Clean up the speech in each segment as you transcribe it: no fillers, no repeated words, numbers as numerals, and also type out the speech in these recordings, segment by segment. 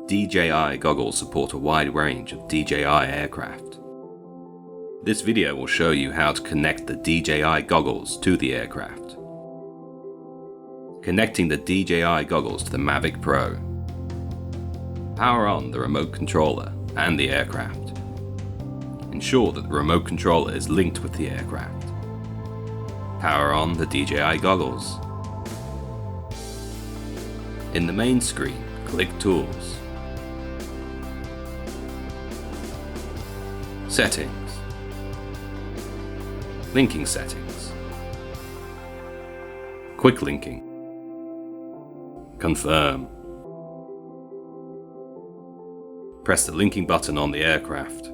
DJI goggles support a wide range of DJI aircraft. This video will show you how to connect the DJI goggles to the aircraft. Connecting the DJI goggles to the Mavic Pro. Power on the remote controller and the aircraft. Ensure that the remote controller is linked with the aircraft. Power on the DJI goggles. In the main screen, click Tools. Settings. Linking settings. Quick linking. Confirm. Press the linking button on the aircraft.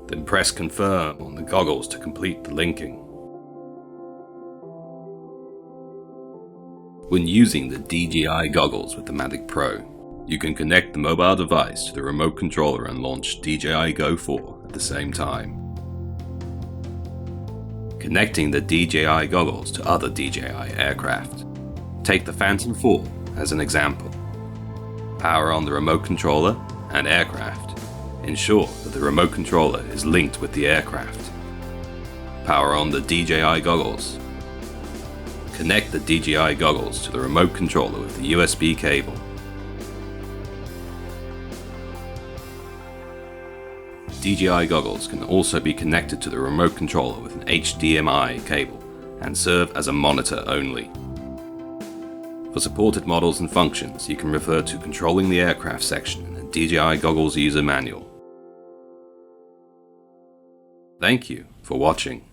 Then press Confirm on the goggles to complete the linking. When using the DJI goggles with the Mavic Pro, you can connect the mobile device to the remote controller and launch DJI Go 4 at the same time. Connecting the DJI goggles to other DJI aircraft. Take the Phantom 4 as an example. Power on the remote controller and aircraft. Ensure that the remote controller is linked with the aircraft. Power on the DJI goggles. Connect the DJI goggles to the remote controller with the USB cable. DJI goggles can also be connected to the remote controller with an HDMI cable and serve as a monitor only. For supported models and functions, you can refer to Controlling the Aircraft section in the DJI goggles user manual. Thank you for watching.